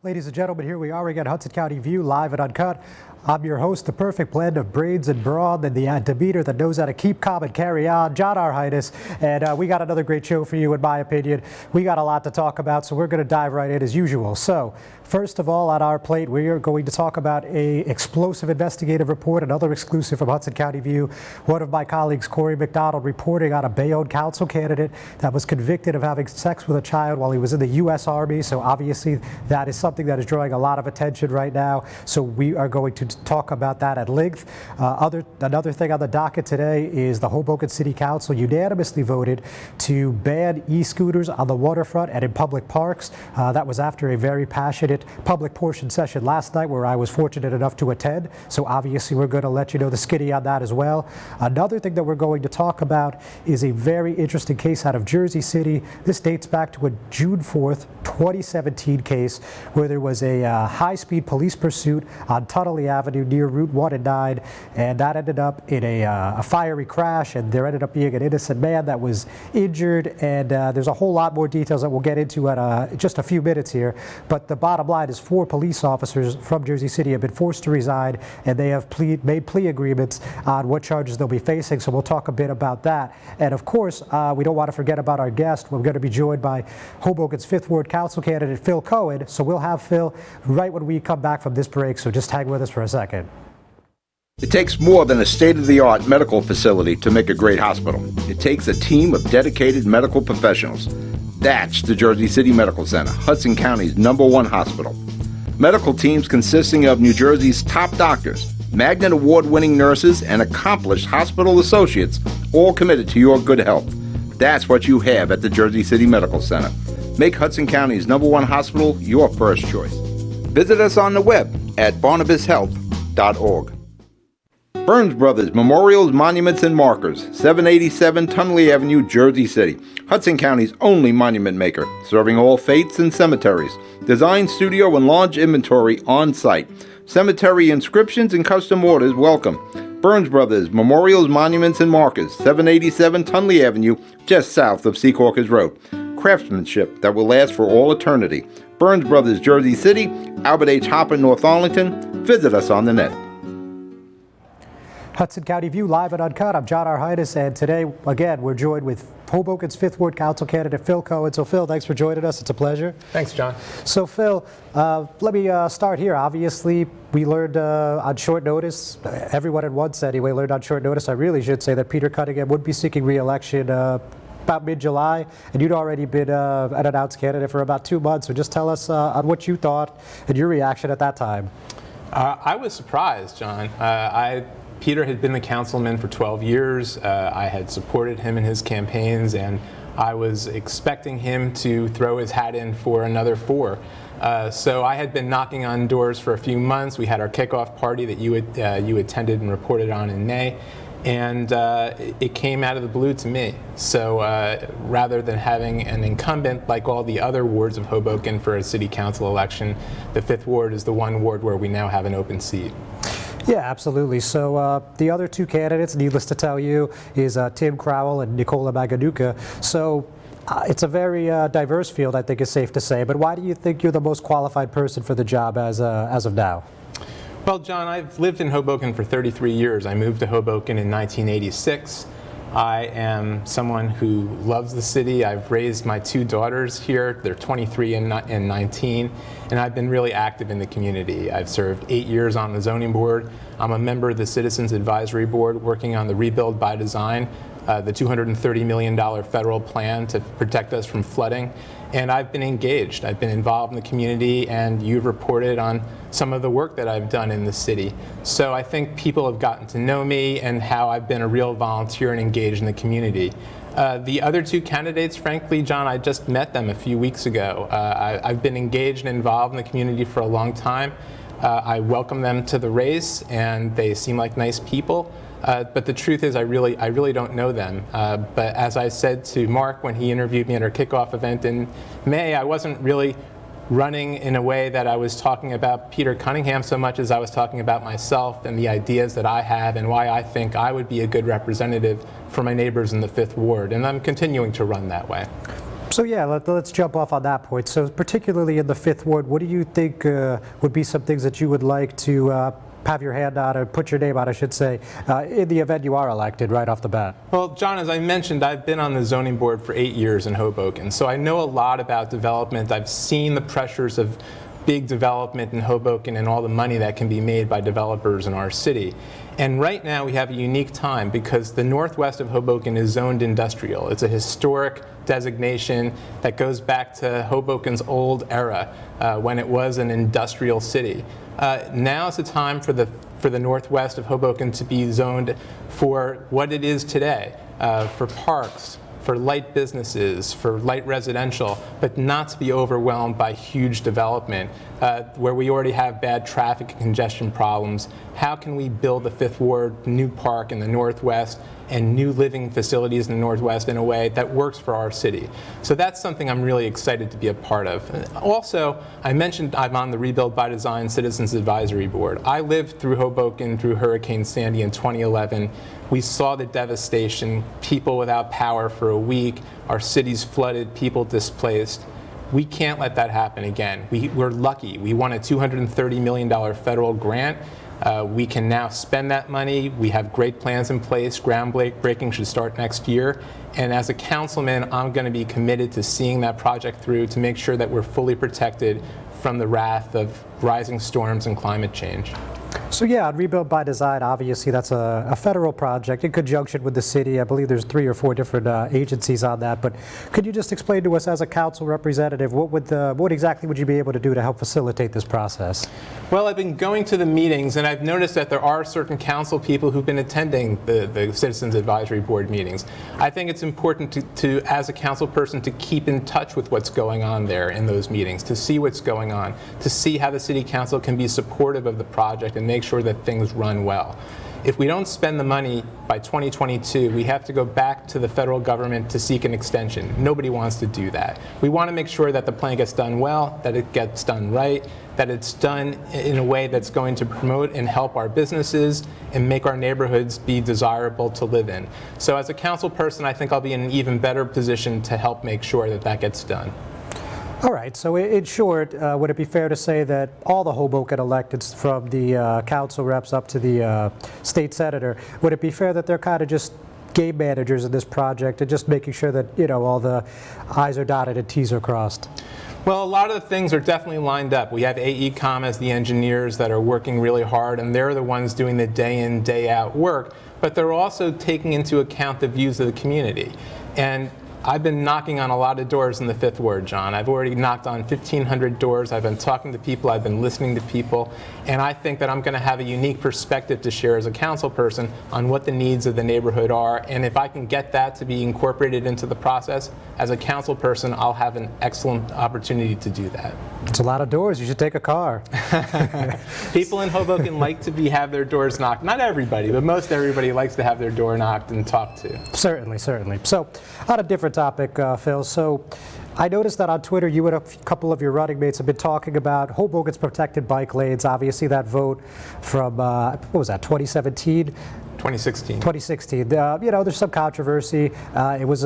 Ladies and gentlemen, here we are. We got Hudson County View live and uncut. I'm your host, the perfect blend of brains and brawn and the demeanor that knows how to keep calm and carry on, John Arhitis. And we got another great show for you, in my opinion. We got a lot to talk about, so we're going to dive right in as usual. So, first of all, on our plate, we are going to talk about a explosive investigative report, another exclusive from Hudson County View. One of my colleagues, Corey McDonald, reporting on a Bayonne council candidate that was convicted of having sex with a child while he was in the U.S. Army. So obviously, that is something that is drawing a lot of attention right now. So we are going to talk about that at length. Another thing on the docket today is the Hoboken City Council unanimously voted to ban e-scooters on the waterfront and in public parks. That was after a very passionate public portion session last night where I was fortunate enough to attend. So obviously we're going to let you know the skinny on that as well. Another thing that we're going to talk about is a very interesting case out of Jersey City. This dates back to a June 4th, 2017 case where there was a high-speed police pursuit on Tunnelly Avenue near Route 1 and 9, and that ended up in a fiery crash, and there ended up being an innocent man that was injured, and there's a whole lot more details that we'll get into at just a few minutes here. But the bottom line is 4 police officers from Jersey City have been forced to resign, and they have made plea agreements on what charges they'll be facing, so we'll talk a bit about that. And of course, we don't want to forget about our guest. We're going to be joined by Hoboken's 5th Ward Council candidate, Phil Cohen, so we'll have Phil right when we come back from this break, so just hang with us for a second. It takes more than a state-of-the-art medical facility to make a great hospital. It takes a team of dedicated medical professionals. That's the Jersey City Medical Center, Hudson County's #1 hospital. Medical teams consisting of New Jersey's top doctors, Magnet Award-winning nurses, and accomplished hospital associates, all committed to your good health. That's what you have at the Jersey City Medical Center. Make Hudson County's #1 hospital your first choice. Visit us on the web at barnabashealth.org. Burns Brothers Memorials, Monuments, and Markers, 787 Tunnelly Avenue, Jersey City. Hudson County's only monument maker, serving all faiths and cemeteries. Design, studio, and launch inventory on site. Cemetery inscriptions and custom orders welcome. Burns Brothers Memorials, Monuments, and Markers, 787 Tunnelly Avenue, just south of Secaucus Road. Craftsmanship that will last for all eternity. Burns Brothers, Jersey City, Albert H. Hopper, North Arlington. Visit us on the net. Hudson County View, live and uncut. I'm John Arhitis, and today, again, we're joined with Hoboken's 5th Ward Council candidate, Phil Cohen. So, Phil, thanks for joining us. It's a pleasure. Thanks, John. So, Phil, let me start here. Obviously, we learned on short notice, everyone at once anyway learned on short notice, I really should say, that Peter Cunningham would be seeking re-election about mid-July, and you'd already been an announced candidate for about 2 months. So just tell us on what you thought and your reaction at that time. I was surprised, John. Peter had been the councilman for 12 years. I had supported him in his campaigns, and I was expecting him to throw his hat in for another 4. So I had been knocking on doors for a few months. We had our kickoff party that you attended and reported on in May, and it came out of the blue to me. So rather than having an incumbent like all the other wards of Hoboken for a city council election, the 5th Ward is the one ward where we now have an open seat. Yeah, absolutely. So the other 2 candidates, needless to tell you, is Tim Crowell and Nicola Maganuka. So it's a very diverse field, I think it's safe to say. But why do you think you're the most qualified person for the job as of now? Well, John, I've lived in Hoboken for 33 years. I moved to Hoboken in 1986. I am someone who loves the city. I've raised my 2 daughters here. They're 23 and 19, and I've been really active in the community. I've served 8 years on the zoning board. I'm a member of the Citizens Advisory Board working on the Rebuild by Design, the $230 million federal plan to protect us from flooding. And I've been engaged. I've been involved in the community, and you've reported on some of the work that I've done in the city. So I think people have gotten to know me and how I've been a real volunteer and engaged in the community. The other 2 candidates, frankly, John, I just met them a few weeks ago. I've been engaged and involved in the community for a long time. I welcome them to the race, and they seem like nice people. But the truth is, I really don't know them. But as I said to Mark when he interviewed me at our kickoff event in May, I wasn't really running in a way that I was talking about Peter Cunningham so much as I was talking about myself and the ideas that I have and why I think I would be a good representative for my neighbors in the 5th Ward. And I'm continuing to run that way. So yeah, let's jump off on that point. So particularly in the Fifth Ward, what do you think would be some things that you would like to have your hand on, or put your name on, I should say, in the event you are elected right off the bat? Well, John, as I mentioned, I've been on the zoning board for 8 years in Hoboken, so I know a lot about development. I've seen the pressures of big development in Hoboken and all the money that can be made by developers in our city. And right now we have a unique time because the northwest of Hoboken is zoned industrial. It's a historic designation that goes back to Hoboken's old era when it was an industrial city. Now is the time for the northwest of Hoboken to be zoned for what it is today, for parks, for light businesses, for light residential, but not to be overwhelmed by huge development where we already have bad traffic and congestion problems. How can we build a Fifth Ward new park in the northwest and new living facilities in the northwest in a way that works for our city? So that's something I'm really excited to be a part of. Also, I mentioned I'm on the Rebuild by Design Citizens Advisory Board. I lived through Hoboken through Hurricane Sandy in 2011. We saw the devastation, people without power for a week, our cities flooded, people displaced. We can't let that happen again. We're lucky. We won a $230 million federal grant. We can now spend that money. We have great plans in place. Groundbreaking should start next year. And as a councilman, I'm going to be committed to seeing that project through to make sure that we're fully protected from the wrath of rising storms and climate change. So yeah, on Rebuild by Design, obviously that's a federal project in conjunction with the city. I believe there's 3 or 4 different agencies on that. But could you just explain to us, as a council representative, what exactly would you be able to do to help facilitate this process? Well, I've been going to the meetings, and I've noticed that there are certain council people who've been attending the Citizens Advisory Board meetings. I think it's important to, as a council person, to keep in touch with what's going on there in those meetings, to see what's going on, to see how the city council can be supportive of the project and make sure that things run well. If we don't spend the money by 2022, we have to go back to the federal government to seek an extension. Nobody wants to do that. We want to make sure that the plan gets done well, that it gets done right, that it's done in a way that's going to promote and help our businesses and make our neighborhoods be desirable to live in. So as a council person, I think I'll be in an even better position to help make sure that that gets done. All right, so in short, would it be fair to say that all the Hoboken electeds, from the council reps up to the state senator, would it be fair that they're kind of just game managers in this project and just making sure that, you know, all the I's are dotted and T's are crossed? Well, a lot of the things are definitely lined up. We have AECom as the engineers that are working really hard, and they're the ones doing the day in, day out work, but they're also taking into account the views of the community. And I've been knocking on a lot of doors in the Fifth Ward, John. I've already knocked on 1,500 doors. I've been talking to people. I've been listening to people. And I think that I'm going to have a unique perspective to share as a council person on what the needs of the neighborhood are. And if I can get that to be incorporated into the process, as a council person, I'll have an excellent opportunity to do that. It's a lot of doors. You should take a car. People in Hoboken like to have their doors knocked. Not everybody, but most everybody likes to have their door knocked and talked to. Certainly, certainly. So, on a different topic, Phil. So, I noticed that on Twitter, you and a couple of your running mates have been talking about Hoboken's protected bike lanes. Obviously, that vote from, what was that, 2017? 2016. 2016. You know, there's some controversy. It was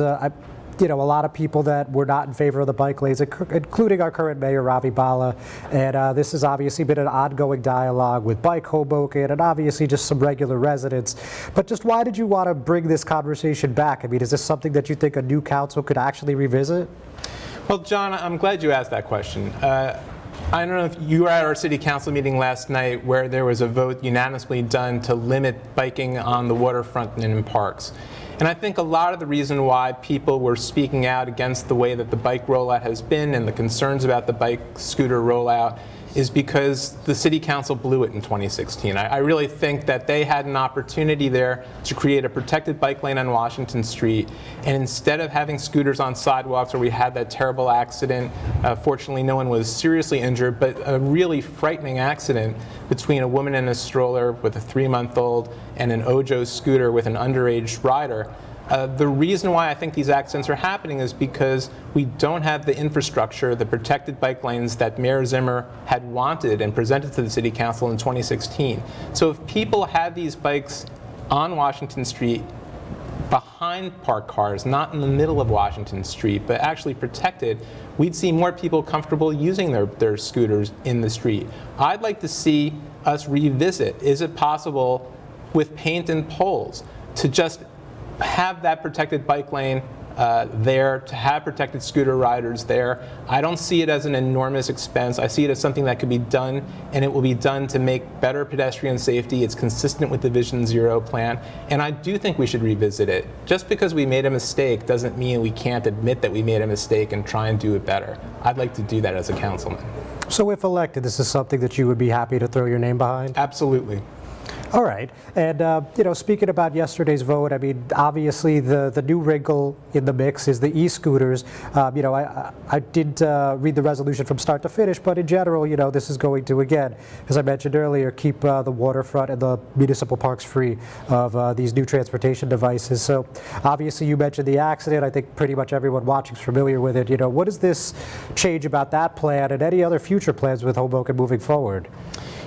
you know, a lot of people that were not in favor of the bike lanes, including our current mayor, Ravi Bala. And this has obviously been an ongoing dialogue with Bike Hoboken and obviously just some regular residents. But just why did you want to bring this conversation back? I mean, is this something that you think a new council could actually revisit? Well, John, I'm glad you asked that question. I don't know if you were at our city council meeting last night where there was a vote unanimously done to limit biking on the waterfront and in parks. And I think a lot of the reason why people were speaking out against the way that the bike rollout has been and the concerns about the bike scooter rollout is because the city council blew it in 2016. I really think that they had an opportunity there to create a protected bike lane on Washington Street, and instead of having scooters on sidewalks where we had that terrible accident, fortunately no one was seriously injured, but a really frightening accident between a woman in a stroller with a 3-month-old and an Ojo scooter with an underage rider. The reason why I think these accidents are happening is because we don't have the infrastructure, the protected bike lanes that Mayor Zimmer had wanted and presented to the City Council in 2016. So if people had these bikes on Washington Street, behind parked cars, not in the middle of Washington Street, but actually protected, we'd see more people comfortable using their scooters in the street. I'd like to see us revisit, is it possible with paint and poles to just have that protected bike lane there, to have protected scooter riders there. I don't see it as an enormous expense. I see it as something that could be done, and it will be done to make better pedestrian safety. It's consistent with the Vision Zero plan, and I do think we should revisit it. Just because we made a mistake doesn't mean we can't admit that we made a mistake and try and do it better. I'd like to do that as a councilman. So if elected, this is something that you would be happy to throw your name behind? Absolutely. All right. And, speaking about yesterday's vote, I mean, obviously the new wrinkle in the mix is the e-scooters. I didn't read the resolution from start to finish, but in general, this is going to, again, as I mentioned earlier, keep the waterfront and the municipal parks free of these new transportation devices. So obviously you mentioned the accident. I think pretty much everyone watching is familiar with it. What does this change about that plan and any other future plans with Hoboken moving forward?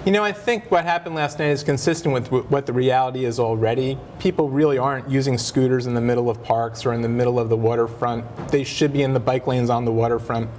I think what happened last night is consistent with what the reality is already. People really aren't using scooters in the middle of parks or in the middle of the waterfront. They should be in the bike lanes on the waterfront,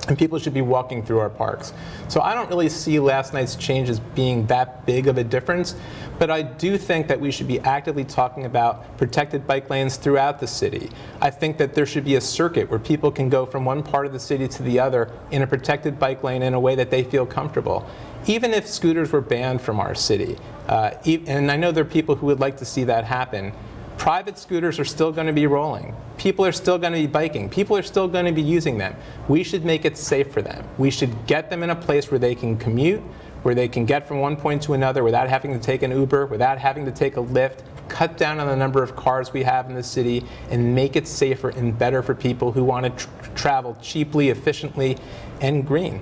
and people should be walking through our parks. So I don't really see last night's change as being that big of a difference, but I do think that we should be actively talking about protected bike lanes throughout the city. I think that there should be a circuit where people can go from one part of the city to the other in a protected bike lane in a way that they feel comfortable. Even if scooters were banned from our city, and I know there are people who would like to see that happen, private scooters are still going to be rolling. People are still going to be biking. People are still going to be using them. We should make it safe for them. We should get them in a place where they can commute, where they can get from one point to another without having to take an Uber, without having to take a Lyft, cut down on the number of cars we have in the city, and make it safer and better for people who want to travel cheaply, efficiently, and green.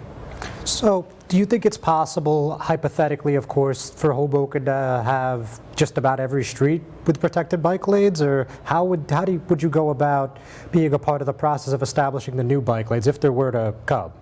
So do you think it's possible, hypothetically, of course, for Hoboken to have just about every street with protected bike lanes? Or how would you go about being a part of the process of establishing the new bike lanes if there were to come?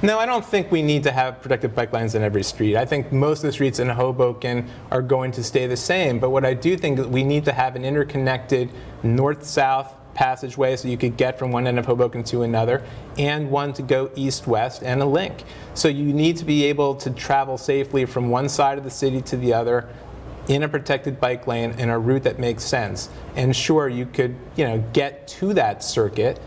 No, I don't think we need to have protected bike lanes in every street. I think most of the streets in Hoboken are going to stay the same. But what I do think is we need to have an interconnected north-south passageway so you could get from one end of Hoboken to another, and one to go east-west, and a link. So you need to be able to travel safely from one side of the city to the other in a protected bike lane in a route that makes sense. And sure, you could get to that circuit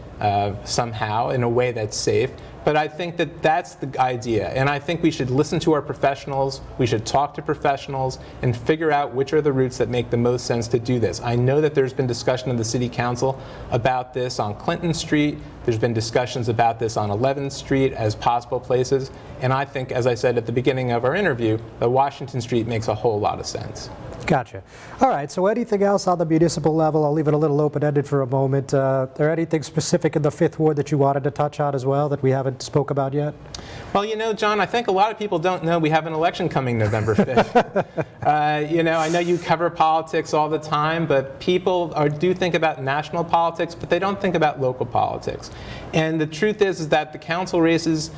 somehow in a way that's safe. But I think that that's the idea. And I think we should listen to our professionals, we should talk to professionals, and figure out which are the routes that make the most sense to do this. I know that there's been discussion in the City Council about this on Clinton Street. There's been discussions about this on 11th Street as possible places. And I think, as I said at the beginning of our interview, that Washington Street makes a whole lot of sense. Gotcha. All right, so anything else on the municipal level? I'll leave it a little open-ended for a moment. There anything specific in the 5th Ward that you wanted to touch on as well that we haven't spoke about yet? Well, John, I think a lot of people don't know we have an election coming November 5th. I know you cover politics all the time, but people do think about national politics, but they don't think about local politics. And the truth is that the council races,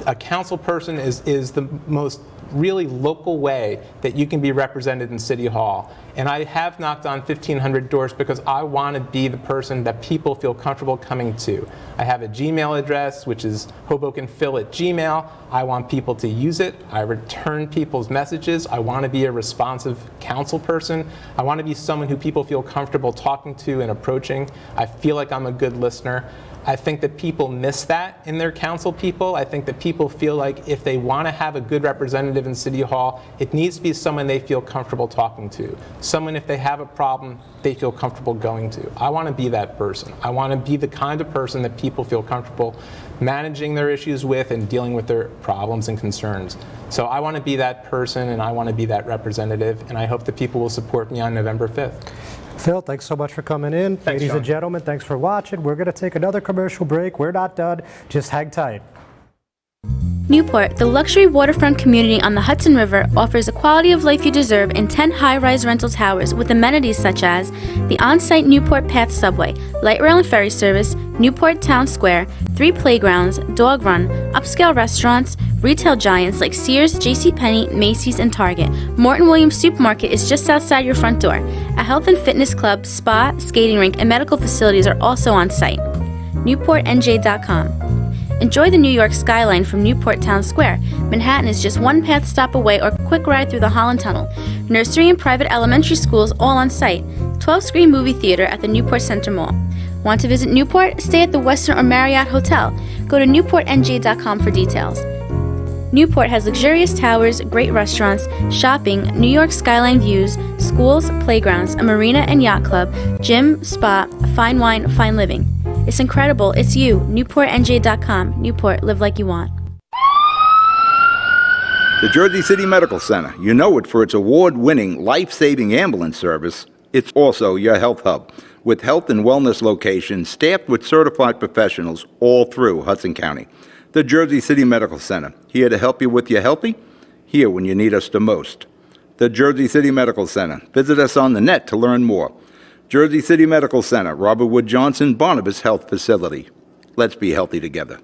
a council person is the most really local way that you can be represented in City Hall. And I have knocked on 1,500 doors because I want to be the person that people feel comfortable coming to. I have a Gmail address, which is hobokenphil@gmail. I want people to use it. I return people's messages. I want to be a responsive council person. I want to be someone who people feel comfortable talking to and approaching. I feel like I'm a good listener. I think that people miss that in their council people. I think that people feel like if they want to have a good representative in City Hall, it needs to be someone they feel comfortable talking to. Someone, if they have a problem, they feel comfortable going to. I want to be that person. I want to be the kind of person that people feel comfortable managing their issues with and dealing with their problems and concerns. So I want to be that person, and I want to be that representative, and I hope that people will support me on November 5th. Phil, thanks so much for coming in. Thanks, Ladies John. and gentlemen, thanks for watching. We're going to take another commercial break. We're not done. Just hang tight. Newport, the luxury waterfront community on the Hudson River, offers the quality of life you deserve in 10 high-rise rental towers with amenities such as the on-site Newport Path subway, light rail and ferry service, Newport Town Square, 3 playgrounds, dog run, upscale restaurants, retail giants like Sears, JCPenney, Macy's, and Target. Morton Williams Supermarket is just outside your front door. A health and fitness club, spa, skating rink, and medical facilities are also on site. NewportNJ.com. Enjoy the New York skyline from Newport Town Square. Manhattan is just 1 path stop away or quick ride through the Holland Tunnel. Nursery and private elementary schools all on site. 12-screen movie theater at the Newport Center Mall. Want to visit Newport? Stay at the Westin or Marriott Hotel. Go to NewportNJ.com for details. Newport has luxurious towers, great restaurants, shopping, New York skyline views, schools, playgrounds, a marina and yacht club, gym, spa, fine wine, fine living. It's incredible. It's you. NewportNJ.com. Newport, live like you want. The Jersey City Medical Center. You know it for its award-winning, life-saving ambulance service. It's also your health hub, with health and wellness locations staffed with certified professionals all through Hudson County. The Jersey City Medical Center, here to help you with your healthy, here when you need us the most. The Jersey City Medical Center. Visit us on the net to learn more. Jersey City Medical Center, Robert Wood Johnson, Barnabas Health Facility. Let's be healthy together.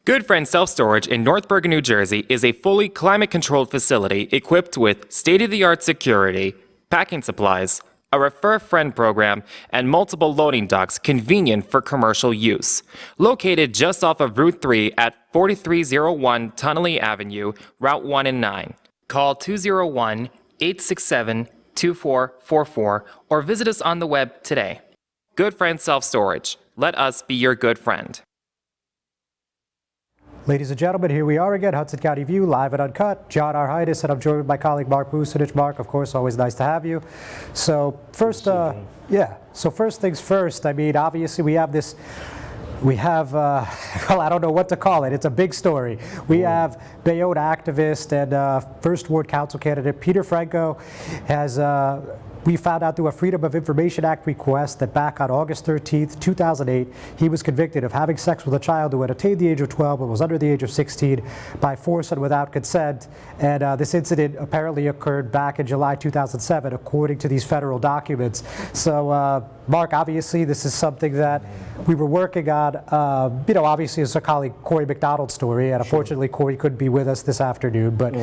Good Friend Self Storage in North Bergen, New Jersey is a fully climate-controlled facility equipped with state-of-the-art security, packing supplies, a Refer Friend program, and multiple loading docks convenient for commercial use. Located just off of Route 3 at 4301 Tunnelly Avenue, Route 1 and 9. Call 201-867-2444 or visit us on the web today. Good Friend Self Storage. Let us be your good friend. Ladies and gentlemen, here we are again, Hudson County View, live and uncut. John Arhitis, and I'm joined with my colleague Mark Bucinich. Mark, of course, always nice to have you. So first, so first things first, I mean, obviously we have, well, I don't know what to call it. It's a big story. We have Bayonne activist and First Ward Council candidate Peter Franco has we found out through a Freedom of Information Act request that back on August 13th, 2008, he was convicted of having sex with a child who had attained the age of 12 but was under the age of 16 by force and without consent. And this incident apparently occurred back in July 2007, according to these federal documents. So, Mark, obviously this is something that we were working on. You know, obviously it's our colleague Corey McDonald's story, and unfortunately Corey couldn't be with us this afternoon, but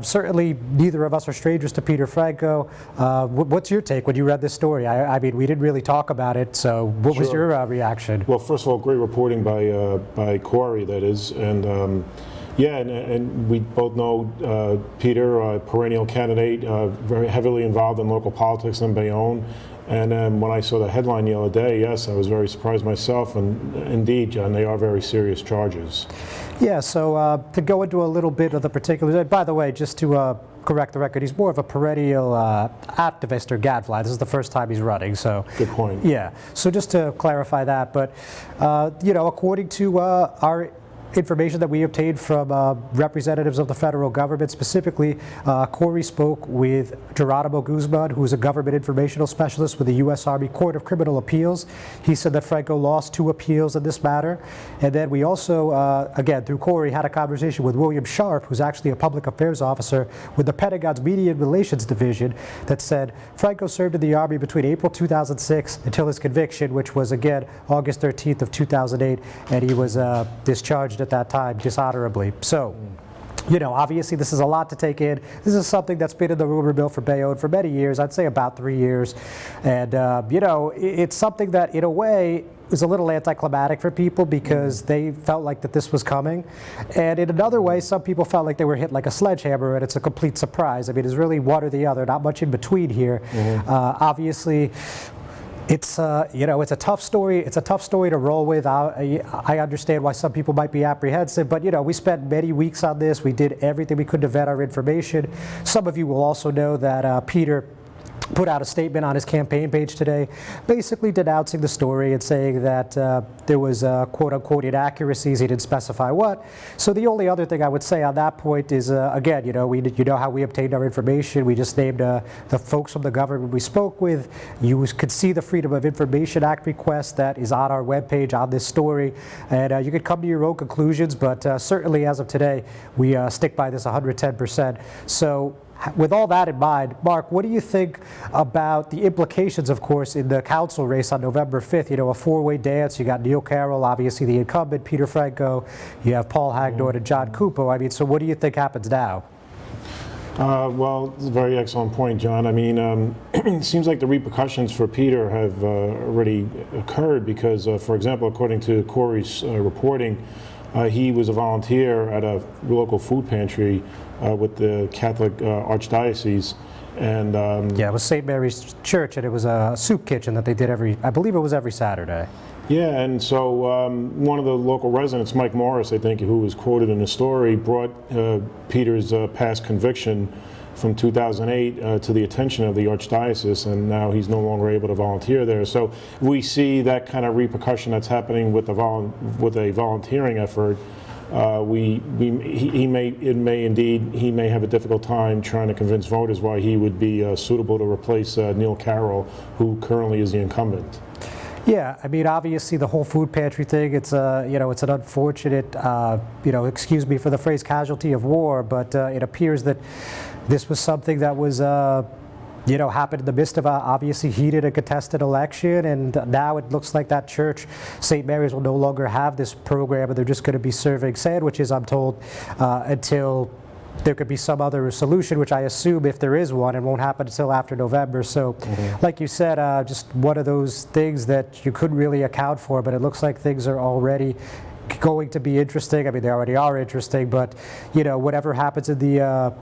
certainly neither of us are strangers to Peter Franco. What's your take when you read this story? I mean, we didn't really talk about it, so what was your reaction? Well, first of all, great reporting by Corey, that is, and yeah, and we both know Peter, a perennial candidate, very heavily involved in local politics in Bayonne. And when I saw the headline the other day, yes, I was very surprised myself. And indeed, John, they are very serious charges. Yeah, so to go into a little bit of the particulars, by the way, just to correct the record, he's more of a perennial activist or gadfly. This is the first time he's running, so. Good point. Yeah, so just to clarify that, but, you know, according to our information that we obtained from representatives of the federal government, specifically, Corey spoke with Geronimo Guzman, who is a government informational specialist with the U.S. Army Court of Criminal Appeals. He said that Franco lost 2 appeals in this matter. And then we also, again, through Corey, had a conversation with William Sharp, who's actually a public affairs officer with the Pentagon's Media and Relations Division, that said Franco served in the Army between April 2006 until his conviction, which was, again, August 13th of 2008, and he was discharged at that time dishonorably. So, you know, obviously this is a lot to take in. This is something that's been in the rumor mill for Bayonne for many years, I'd say about 3 years. And, you know, it's something that in a way is a little anticlimactic for people because they felt like that this was coming. And in another way, some people felt like they were hit like a sledgehammer and it's a complete surprise. I mean, it's really one or the other, not much in between here. Obviously, it's you know, it's a tough story. It's a tough story to roll with. I understand why some people might be apprehensive, but you know, we spent many weeks on this. We did everything we could to vet our information. Some of you will also know that Peter put out a statement on his campaign page today, basically denouncing the story and saying that there was quote-unquote inaccuracies. He didn't specify what. So the only other thing I would say on that point is, again, you know, you know how we obtained our information. We just named the folks from the government we spoke with. You could see the Freedom of Information Act request that is on our webpage on this story, and you could come to your own conclusions, but certainly as of today, we stick by this 110%. So with all that in mind, Mark, what do you think about the implications, of course, in the council race on November 5th? You know, a four-way dance. You got Neil Carroll, obviously the incumbent, Peter Franco. You have Paul Hagedorn and John Cupo. I mean, so what do you think happens now? Well, it's a very excellent point, John. I mean, it seems like the repercussions for Peter have already occurred because, for example, according to Corey's reporting, he was a volunteer at a local food pantry with the Catholic Archdiocese. And yeah, it was St. Mary's Church, and it was a soup kitchen that they did I believe it was every Saturday. Yeah, and so one of the local residents, Mike Morris, I think, who was quoted in the story, brought Peter's past conviction from 2008 to the attention of the Archdiocese, and now he's no longer able to volunteer there. So we see that kind of repercussion that's happening with a volunteering effort. He may have a difficult time trying to convince voters why he would be suitable to replace Neil Carroll, who currently is the incumbent. Yeah, I mean, obviously the whole food pantry thing, it's it's an unfortunate, excuse me for the phrase casualty of war, but it appears that this was something that was, happened in the midst of a obviously heated and contested election, and now it looks like that church, St. Mary's, will no longer have this program, and they're just going to be serving sandwiches, I'm told, until there could be some other solution, which I assume, if there is one, it won't happen until after November. So, like you said, just one of those things that you couldn't really account for, but it looks like things are already going to be interesting. I mean, they already are interesting, but, whatever happens in the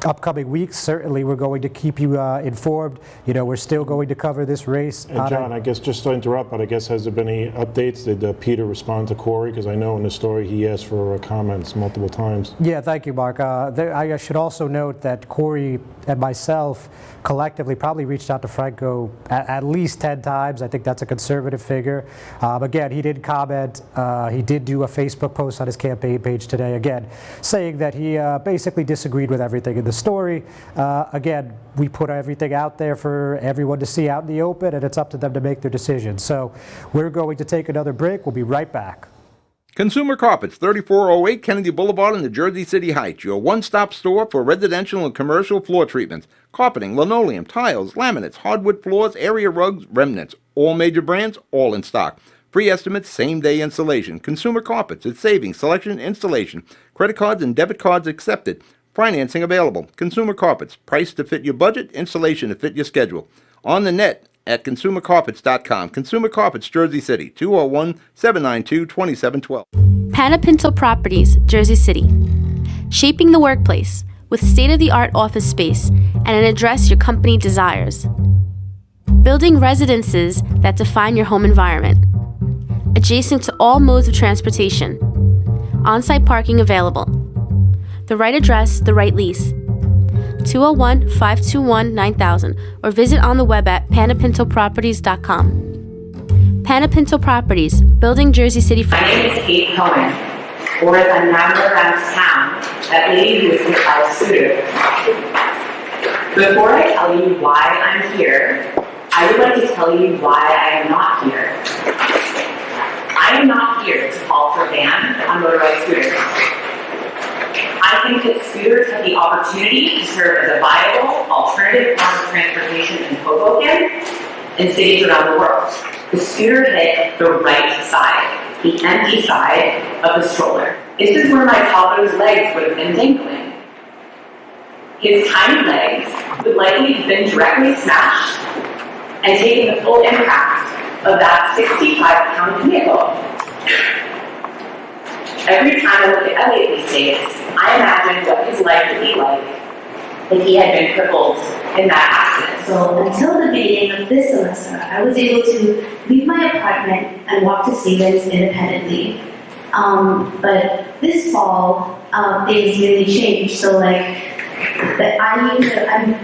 upcoming weeks, certainly we're going to keep you informed. We're still going to cover this race. And John, I guess just to interrupt, but I guess has there been any updates? Did Peter respond to Corey? Because I know in the story he asked for comments multiple times. Yeah, thank you, Mark. I should also note that Corey and myself collectively probably reached out to Franco at least 10 times. I think that's a conservative figure. Again, he did comment. He did do a Facebook post on his campaign page today, again, saying that he basically disagreed with everything in the story. Again, we put everything out there for everyone to see out in the open, and it's up to them to make their decision. So we're going to take another break. We'll be right back. Consumer Carpets, 3408 Kennedy Boulevard in the Jersey City Heights, your one-stop store for residential and commercial floor treatments, carpeting, linoleum, tiles, laminates, hardwood floors, area rugs, remnants, all major brands, all in stock. Free estimates, same-day installation. Consumer Carpets, it's savings, selection, installation. Credit cards and debit cards accepted. Financing available. Consumer Carpets, price to fit your budget, installation to fit your schedule. On the net at consumercarpets.com. Consumer Carpets, Jersey City, 201-792-2712. Panapinto Properties, Jersey City. Shaping the workplace with state-of-the-art office space and an address your company desires. Building residences that define your home environment. Adjacent to all modes of transportation. On-site parking available. The right address, the right lease. 201-521-9000 or visit on the web at panapintoproperties.com. Panapinto Properties, building Jersey City. My name is Phil Cohen, or as I'm now known around town, that lady who was hit by a scooter. Before I tell you why I'm here, I would like to tell you why I am not here. I am not here to call for a ban on motorized scooters. I think that scooters have the opportunity to serve as a viable alternative form of transportation in Hoboken and cities around the world. The scooter hit the right side, the empty side of the stroller. This is where my toddler's legs would have been dangling. His tiny legs would likely have been directly smashed and taken the full impact of that 65-pound vehicle. Every time I look at Elliot these days, I imagine what his life would be like if he had been crippled in that accident. So until the beginning of this semester, I was able to leave my apartment and walk to Stevens independently. But this fall, things really changed. So I'm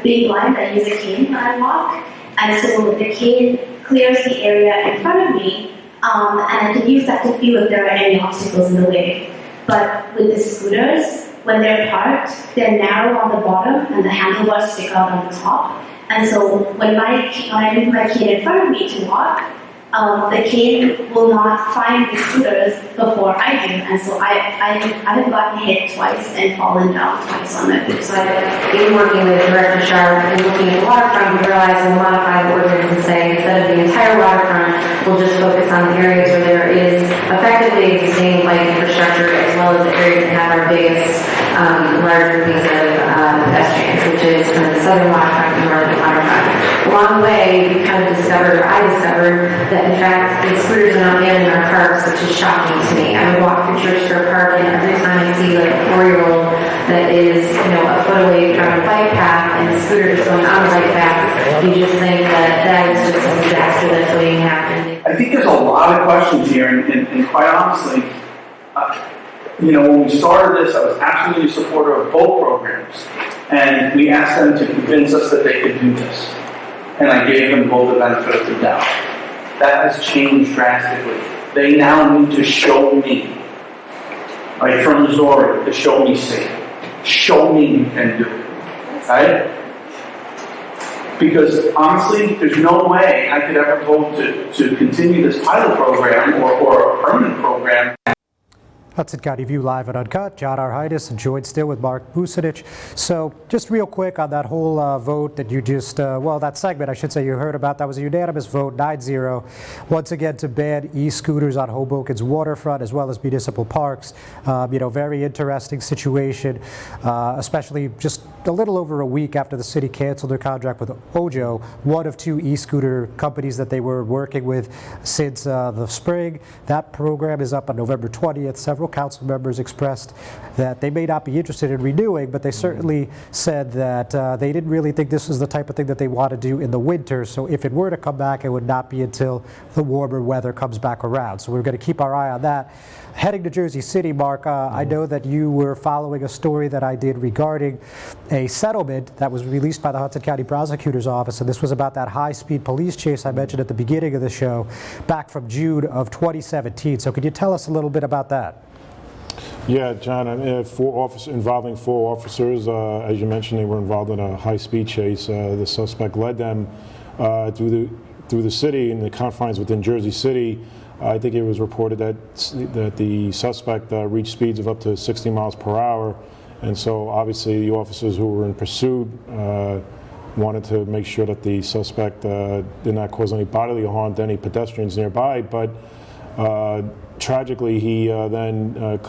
being blind, I use a cane when I walk. And so the cane clears the area in front of me, and I can use that to feel if there are any obstacles in the way. But with the scooters, when they're parked, they're narrow on the bottom and the handlebars stick out on the top. And so when I move my cane in front of me to walk, the cane will not find the scooters before I do, and so I have gotten hit twice and fallen down twice on it. So in working with Director Sharp and looking at the waterfront, we realized we'll modify the ordinance and say instead of the entire waterfront, we'll just focus on the areas where there is effectively existing light infrastructure as well as the areas that have our biggest large groupings of pedestrians, which is kind of the southern waterfront and northern waterfront. Along the way, we kind of discovered, or I discovered, that in fact the scooters are not banned in our parks, which is shocking to me. I would walk through Church Square Park, and every time I see like a 4-year-old that is, a foot away from a bike path and the scooter is going on the bike path, you just think that that is just a disaster that's waiting to happen. I think there's a lot of questions here, and quite honestly, when we started this, I was absolutely a supporter of both programs, and we asked them to convince us that they could do this, and I gave them both the benefit of the doubt. That has changed drastically. They now need to show me, like from Missouri, to show me safe. Show me you can do it, right? Because honestly, there's no way I could ever hope to continue this pilot program or a permanent program. Hudson County View live and uncut. John Arhitis, joined still with Mark Bucinich. So just real quick on that whole vote that you just, that segment I should say you heard about, that was a unanimous vote, 9-0, once again to ban e-scooters on Hoboken's waterfront as well as municipal parks. Very interesting situation, especially just a little over a week after the city canceled their contract with Ojo, one of 2 e-scooter companies that they were working with since the spring. That program is up on November 20th. Several council members expressed that they may not be interested in renewing, but they certainly said that they didn't really think this was the type of thing that they want to do in the winter. So if it were to come back, it would not be until the warmer weather comes back around. So we're going to keep our eye on that. Heading to Jersey City, Mark, I know that you were following a story that I did regarding a settlement that was released by the Hudson County Prosecutor's Office, and this was about that high-speed police chase I mentioned at the beginning of the show back from June of 2017. So could you tell us a little bit about that? Yeah, John, involving 4 officers. As you mentioned, they were involved in a high-speed chase. The suspect led them through the city in the confines within Jersey City. I think it was reported that the suspect reached speeds of up to 60 miles per hour, and so obviously the officers who were in pursuit wanted to make sure that the suspect did not cause any bodily harm to any pedestrians nearby. But tragically, he then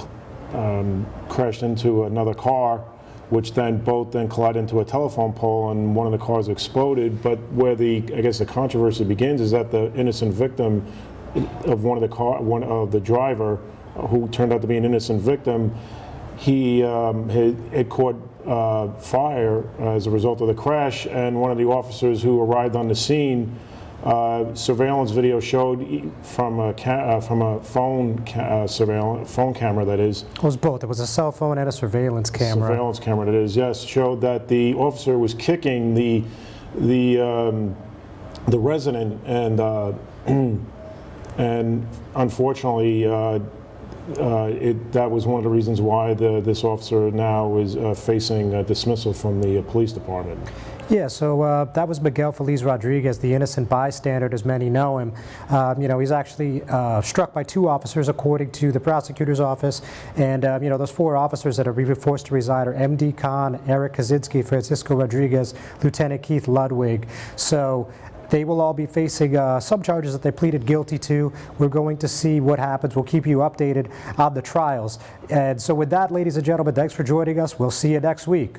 crashed into another car, which then both collided into a telephone pole, and one of the cars exploded. But where the controversy begins is that the innocent victim of one of the driver, who turned out to be an innocent victim, it caught fire as a result of the crash, and one of the officers who arrived on the scene, surveillance video showed from a phone camera, that is. It was both. It was a cell phone and a surveillance camera. Surveillance camera, that is. Yes, showed that the officer was kicking the resident, and unfortunately, that was one of the reasons why this officer now is facing dismissal from the police department. Yeah, so that was Miguel Feliz Rodriguez, the innocent bystander, as many know him. He's actually struck by 2 officers, according to the prosecutor's office. And, those 4 officers that are forced to resign are M.D. Khan, Eric Kaczynski, Francisco Rodriguez, Lieutenant Keith Ludwig. So they will all be facing some charges that they pleaded guilty to. We're going to see what happens. We'll keep you updated on the trials. And so with that, ladies and gentlemen, thanks for joining us. We'll see you next week.